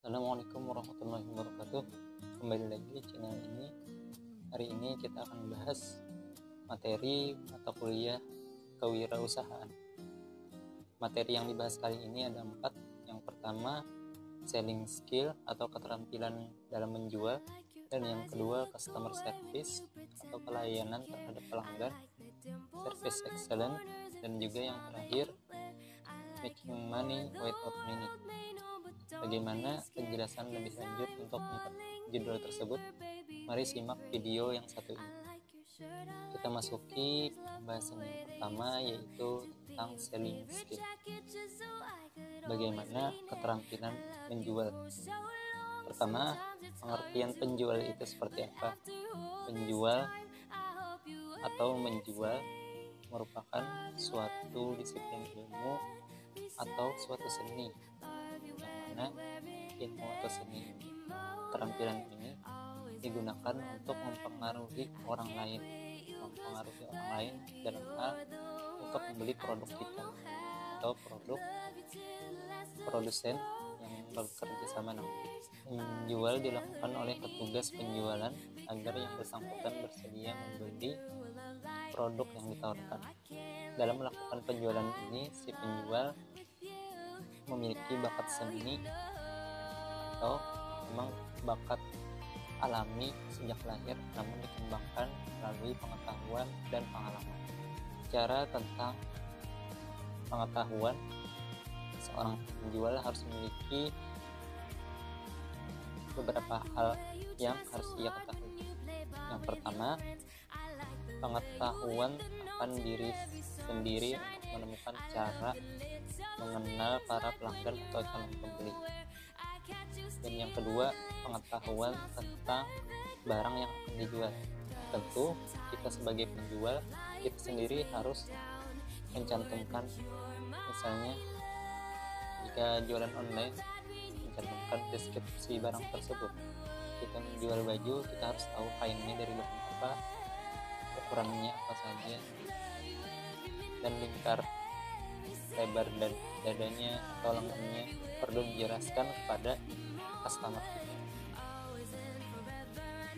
Assalamualaikum warahmatullahi wabarakatuh. Kembali lagi di channel ini. Hari ini kita akan bahas materi mata kuliah kewirausahaan. Materi yang dibahas kali ini ada 4. Yang pertama, selling skill atau keterampilan dalam menjual, dan yang kedua, customer service atau pelayanan terhadap pelanggan, service excellence, dan juga yang terakhir, making money without money. Bagaimana penjelasan lebih lanjut untuk judul tersebut? Mari simak video yang satu ini. Kita masuki pembahasan yang pertama, yaitu tentang selling skill. Bagaimana keterampilan menjual? Pertama, pengertian penjual itu seperti apa? Penjual atau menjual merupakan suatu disiplin ilmu atau suatu seni, yang mana ilmu atau seni keterampilan ini digunakan untuk mempengaruhi orang lain dalam hal untuk membeli produk kita atau produk produsen yang bekerja sama dengan kita. Menjual dilakukan oleh petugas penjualan agar yang bersangkutan bersedia membeli produk yang ditawarkan. Dalam melakukan penjualan ini, si penjual memiliki bakat seni atau memang bakat alami sejak lahir, namun dikembangkan melalui pengetahuan dan pengalaman. Bicara tentang pengetahuan, seorang penjual harus memiliki beberapa hal yang harus ia ketahui. Yang pertama, pengetahuan akan diri sendiri untuk menemukan cara mengenal para pelanggan atau calon pembeli. Dan yang kedua, pengetahuan tentang barang yang akan dijual. Tentu kita sebagai penjual, kita sendiri harus mencantumkan, misalnya jika jualan online, mencantumkan deskripsi barang tersebut. Kita menjual baju, kita harus tahu kainnya dari bahan apa, ukurannya apa saja, dan lingkar lebar dan dadanya atau lengannya perlu dijelaskan kepada customer kita.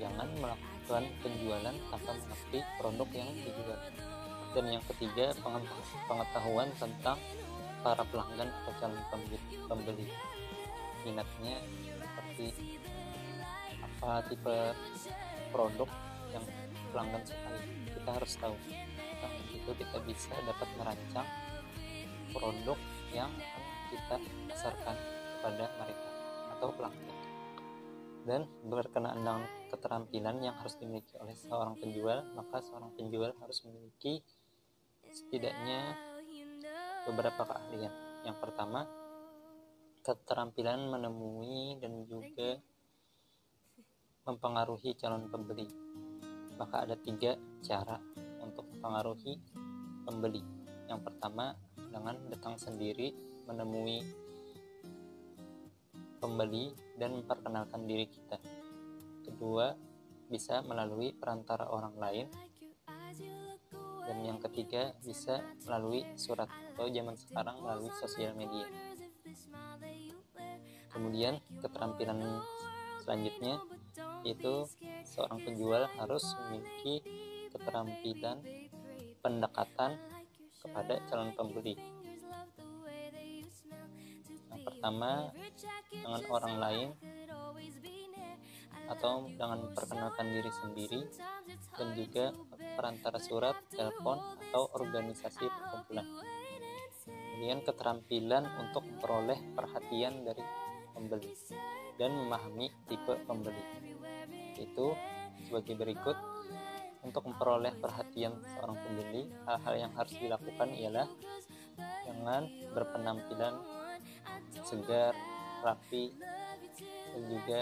Jangan melakukan penjualan tanpa mengerti produk yang dijual. Dan yang ketiga, pengetahuan tentang para pelanggan atau calon pembeli. Minatnya seperti apa, tipe produk yang pelanggan sukai, kita harus tahu. Nah, itu kita bisa dapat merancang produk yang akan kita pasarkan kepada mereka atau pelanggan. Dan berkenaan dengan keterampilan yang harus dimiliki oleh seorang penjual, maka seorang penjual harus memiliki setidaknya beberapa keahlian. Yang pertama, keterampilan menemui dan juga mempengaruhi calon pembeli. Maka ada 3 cara untuk mempengaruhi pembeli. Yang pertama, dengan datang sendiri menemui pembeli dan memperkenalkan diri kita. Kedua, bisa melalui perantara orang lain. Dan yang ketiga, bisa melalui surat atau zaman sekarang melalui sosial media. Kemudian keterampilan selanjutnya yaitu seorang penjual harus memiliki keterampilan pendekatan kepada calon pembeli. Yang pertama, dengan orang lain atau dengan memperkenalkan diri sendiri, dan juga perantara surat, telepon, atau organisasi perkumpulan. Kemudian keterampilan untuk memperoleh perhatian dari pembeli dan memahami tipe pembeli. Itu sebagai berikut. Untuk memperoleh perhatian seorang pembeli, hal-hal yang harus dilakukan ialah dengan berpenampilan segar, rapi, dan juga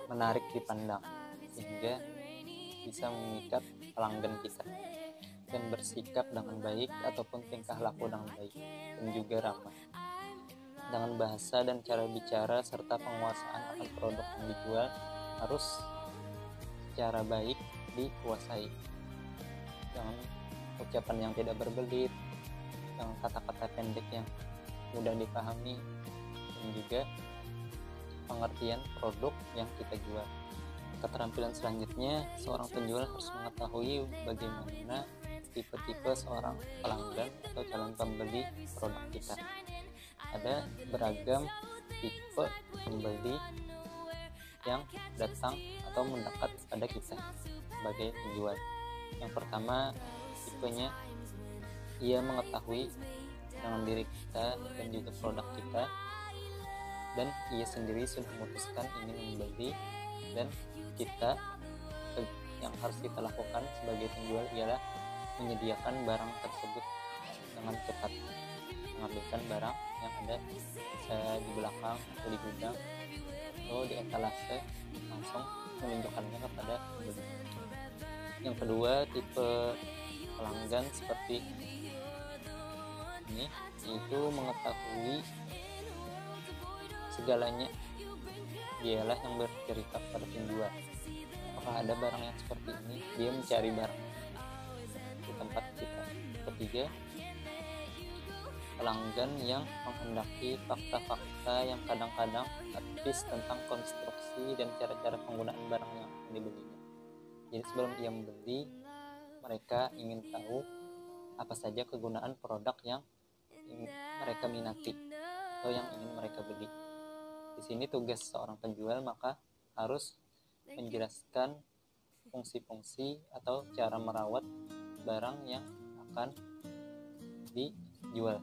menarik dipandang sehingga bisa memikat pelanggan kita, dan bersikap dengan baik ataupun tingkah laku dengan baik dan juga ramah. Dengan bahasa dan cara bicara serta penguasaan akan produk yang dijual harus secara baik dikuasai, dengan ucapan yang tidak berbelit, dengan kata-kata pendek yang mudah dipahami, dan dan juga pengertian produk yang kita jual. Keterampilan selanjutnya, seorang penjual harus mengetahui bagaimana tipe-tipe seorang pelanggan atau calon pembeli produk kita. Ada beragam tipe pembeli yang datang atau mendekat pada kita sebagai penjual. Yang pertama, tipenya ia mengetahui dengan diri kita dan juga produk kita, dan ia sendiri sudah memutuskan ingin membeli, dan kita yang harus kita lakukan sebagai penjual ialah menyediakan barang tersebut dengan cepat, mengambilkan barang yang ada bisa di belakang atau di gudang atau di etalase, langsung menunjukkannya kepada pembeli. Yang kedua, tipe pelanggan seperti ini, yaitu mengetahui segalanya, dialah yang bercerita pada penjual. Apakah ada barang yang seperti ini, dia mencari barang di tempat kita. Ketiga, pelanggan yang menghendaki fakta-fakta yang kadang-kadang tipis tentang konstruksi dan cara-cara penggunaan barang yang dibelinya. Jadi sebelum ia membeli, mereka ingin tahu apa saja kegunaan produk yang mereka minati atau yang ingin mereka beli. Di sini tugas seorang penjual maka harus menjelaskan fungsi-fungsi atau cara merawat barang yang akan dijual.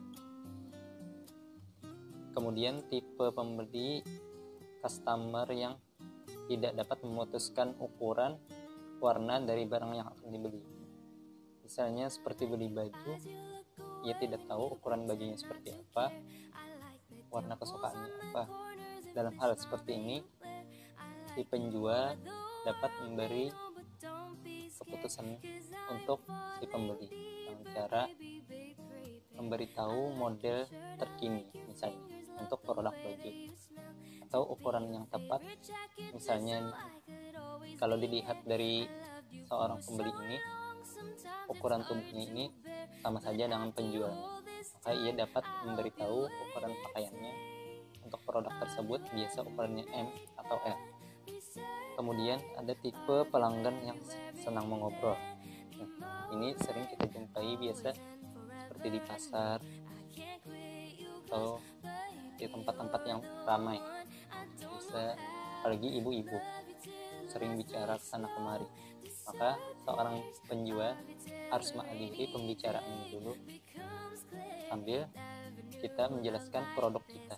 Kemudian tipe pembeli customer yang tidak dapat memutuskan ukuran, warna dari barang yang akan dibeli. Misalnya seperti beli baju, ia tidak tahu ukuran bajunya seperti apa, warna kesukaannya apa. Dalam hal seperti ini, si penjual dapat memberi keputusan untuk si pembeli dengan cara memberitahu model terkini, misalnya untuk produk baju, atau ukuran yang tepat. Misalnya kalau dilihat dari seorang pembeli ini, ukuran tubuhnya ini sama saja dengan penjualnya, maka ia dapat memberitahu ukuran pakaiannya untuk produk tersebut, biasa ukurannya M atau L. Kemudian ada tipe pelanggan yang senang mengobrol. Ini sering kita jumpai biasa seperti di pasar atau di tempat-tempat yang ramai. Bisa apalagi ibu-ibu sering bicara kesana kemari. Maka seorang penjual harus mengakhiri pembicaraan ini dulu sambil kita menjelaskan produk kita.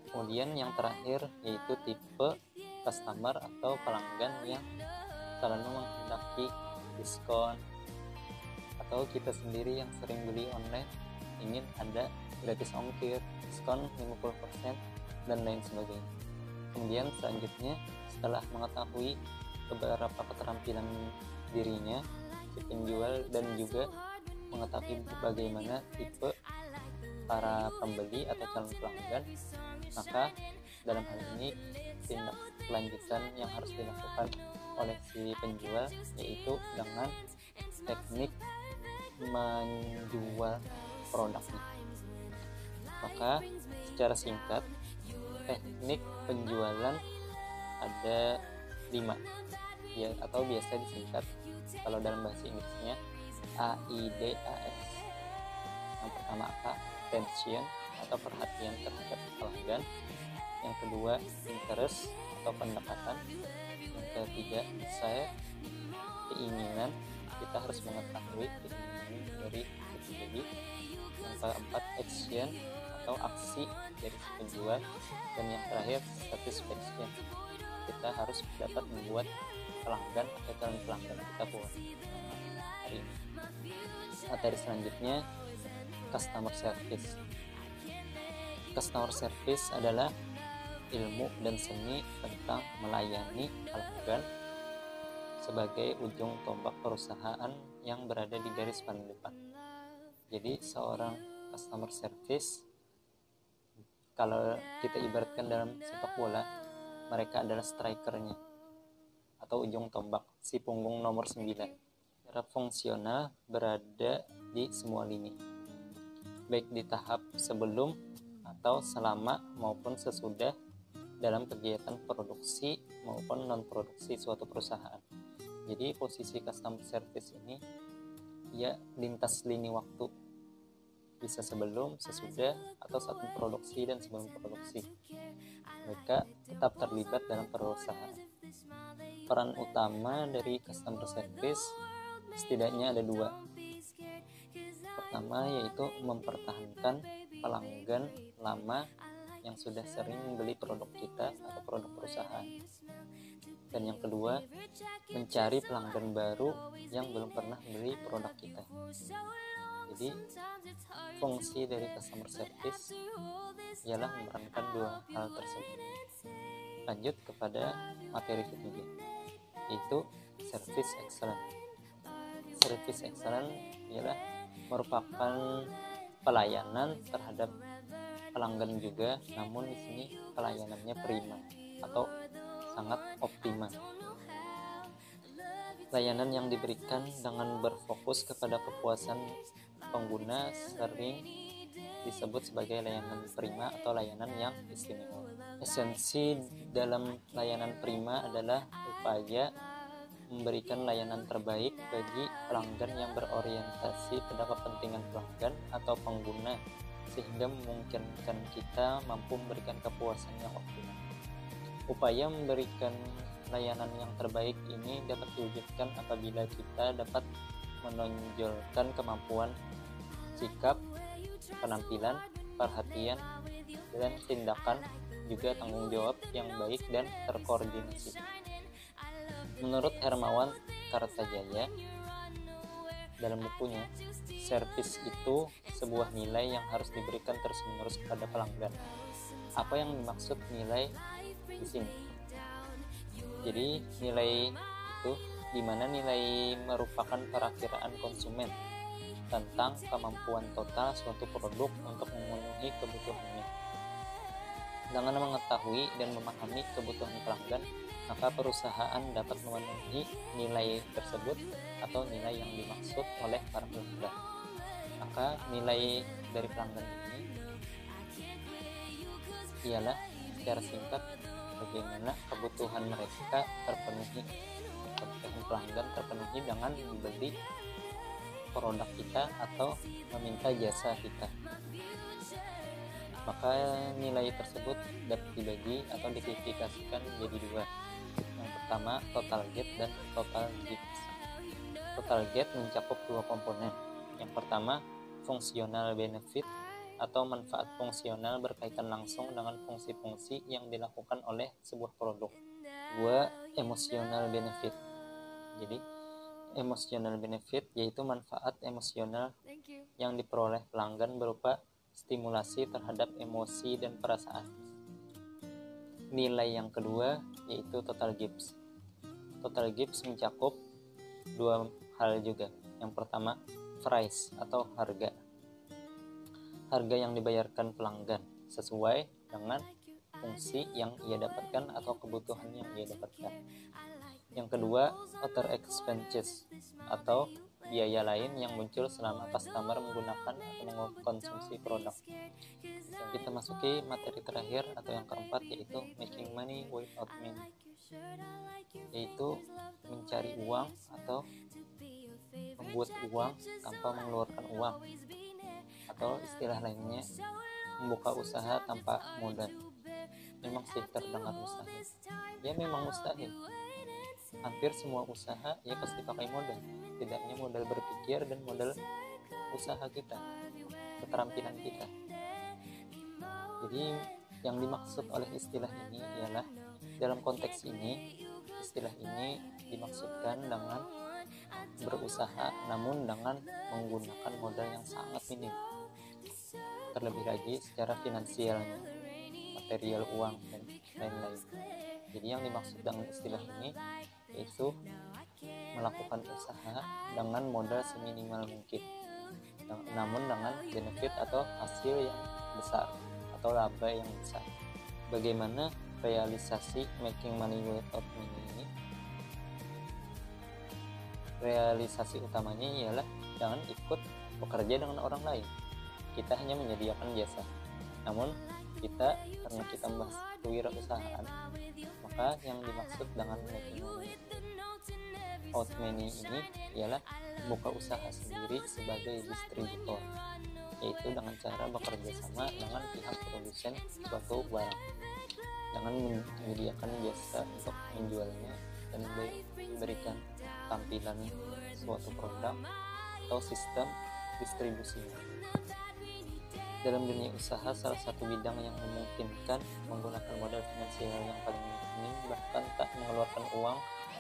Kemudian yang terakhir yaitu tipe customer atau pelanggan yang selalu menghendaki diskon, atau kita sendiri yang sering beli online ingin ada gratis ongkir, diskon 50% dan lain sebagainya. Kemudian selanjutnya, setelah mengetahui beberapa keterampilan dirinya si penjual dan juga mengetahui bagaimana tipe para pembeli atau calon pelanggan, maka dalam hal ini tindak lanjutan yang harus dilakukan oleh si penjual yaitu dengan teknik menjual produknya. Maka secara singkat, teknik penjualan ada 5 ya, atau biasa disingkat kalau dalam bahasa Inggrisnya AIDS. Yang pertama attention atau perhatian terhadap pelanggan. Yang kedua interest atau pendekatan. Yang ketiga desire, keinginan, kita harus mengetahui keinginan dari si pembeli. Yang keempat action atau aksi dari si penjual. Dan yang terakhir satisfaction, kita harus dapat membuat pelanggan atau calon pelanggan kita puas hari ini. Materi selanjutnya customer service. Customer service adalah ilmu dan seni tentang melayani pelanggan sebagai ujung tombak perusahaan yang berada di garis paling depan. Jadi seorang customer service, kalau kita ibaratkan dalam sepak bola, mereka adalah strikernya atau ujung tombak, si punggung nomor 9. Secara fungsional berada di semua lini, baik di tahap sebelum atau selama maupun sesudah dalam kegiatan produksi maupun non-produksi suatu perusahaan. Jadi posisi customer service ini ya lintas lini waktu, bisa sebelum, sesudah, atau saat produksi dan sebelum produksi. Mereka tetap terlibat dalam perusahaan. Peran utama dari customer service setidaknya ada dua. Pertama yaitu mempertahankan pelanggan lama yang sudah sering membeli produk kita atau produk perusahaan. Dan yang kedua, mencari pelanggan baru yang belum pernah membeli produk kita. Jadi, fungsi dari customer service ialah memerankan dua hal tersebut. Lanjut kepada materi ketiga, yaitu service excellence. Service excellence ialah merupakan pelayanan terhadap pelanggan juga, namun di sini pelayanannya prima atau sangat optimal. Layanan yang diberikan dengan berfokus kepada kepuasan pengguna sering disebut sebagai layanan prima atau layanan yang istimewa. Esensi dalam layanan prima adalah upaya memberikan layanan terbaik bagi pelanggan yang berorientasi pada kepentingan pelanggan atau pengguna, sehingga memungkinkan kita mampu memberikan kepuasan yang optimal. Upaya memberikan layanan yang terbaik ini dapat diwujudkan apabila kita dapat menonjolkan kemampuan, sikap, penampilan, perhatian, dan tindakan, juga tanggung jawab yang baik dan terkoordinasi. Menurut Hermawan Kartajaya dalam bukunya, servis itu sebuah nilai yang harus diberikan terus-menerus kepada pelanggan. Apa yang dimaksud nilai di sini? Jadi nilai itu di mana nilai merupakan perakiraan konsumen tentang kemampuan total suatu produk untuk memenuhi kebutuhannya. Dengan mengetahui dan memahami kebutuhan pelanggan, maka perusahaan dapat memenuhi nilai tersebut atau nilai yang dimaksud oleh para pelanggan. Maka nilai dari pelanggan ini ialah secara singkat bagaimana kebutuhan mereka terpenuhi, kebutuhan pelanggan terpenuhi dengan membeli produk kita atau meminta jasa kita. Maka nilai tersebut dapat dibagi atau diklasifikasikan menjadi dua. Yang pertama, total get dan total gives. Total get mencakup dua komponen. Yang pertama, fungsional benefit atau manfaat fungsional berkaitan langsung dengan fungsi-fungsi yang dilakukan oleh sebuah produk. Dua, emotional benefit. Jadi, emotional benefit yaitu manfaat emosional yang diperoleh pelanggan berupa stimulasi terhadap emosi dan perasaan. Nilai yang kedua yaitu total gives. Total gives mencakup dua hal juga. Yang pertama, price atau harga. Harga yang dibayarkan pelanggan sesuai dengan fungsi yang ia dapatkan atau kebutuhan yang ia dapatkan. Yang kedua, other expenses atau biaya lain yang muncul selama customer menggunakan atau mengkonsumsi produk. Dan kita masuki materi terakhir atau yang keempat, yaitu making money without meaning, yaitu mencari uang atau membuat uang tanpa mengeluarkan uang, atau istilah lainnya membuka usaha tanpa modal. Memang sih terdengar mustahil. Ya memang mustahil. Hampir semua usaha ya pasti pakai modal, tidaknya modal berpikir dan modal usaha kita, keterampilan kita. Jadi yang dimaksud oleh istilah ini ialah dalam konteks ini, istilah ini dimaksudkan dengan berusaha namun dengan menggunakan modal yang sangat minim, terlebih lagi secara finansialnya, material uang dan lain-lain. Jadi yang dimaksud dengan istilah ini yaitu melakukan usaha dengan modal seminimal mungkin, namun dengan benefit atau hasil yang besar atau laba yang besar. Bagaimana realisasi making money without meaning ini? Realisasi utamanya ialah jangan ikut bekerja dengan orang lain. Kita hanya menyediakan jasa. Namun karena kita membahas kewirausahaan, maka yang dimaksud dengan making out money ini ialah buka usaha sendiri sebagai distributor, yaitu dengan cara bekerja sama dengan pihak produsen suatu barang dengan menyediakan jasa untuk menjualnya dan memberikan tampilan suatu produk atau sistem distribusinya. Dalam dunia usaha, salah satu bidang yang memungkinkan menggunakan modal finansial yang paling minim bahkan tak mengeluarkan uang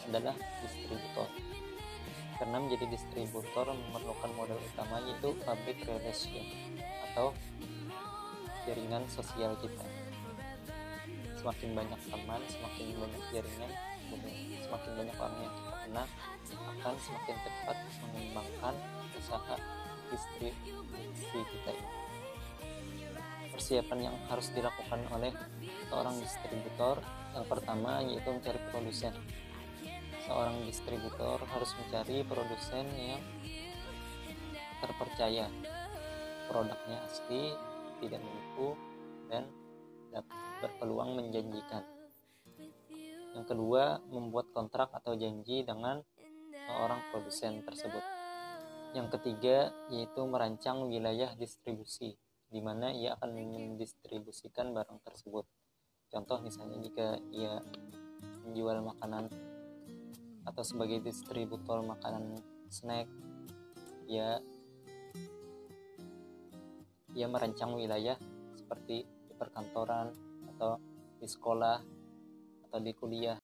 adalah distributor. Karena menjadi distributor memerlukan modal utama, yaitu public relation atau jaringan sosial kita. Semakin banyak teman, semakin banyak jaringan, semakin banyak orang yang kita kenal, akan semakin cepat mengembangkan usaha distribusi kita ini. Persiapan yang harus dilakukan oleh seorang distributor, yang pertama yaitu mencari produsen. Seorang distributor harus mencari produsen yang terpercaya, produknya asli, tidak menipu, dan berpeluang menjanjikan. Yang kedua, membuat kontrak atau janji dengan seorang produsen tersebut. Yang ketiga yaitu merancang wilayah distribusi, di mana ia akan mendistribusikan barang tersebut. Contoh misalnya jika ia menjual makanan atau sebagai distributor makanan snack, ia merancang wilayah seperti di perkantoran atau di sekolah atau di kuliah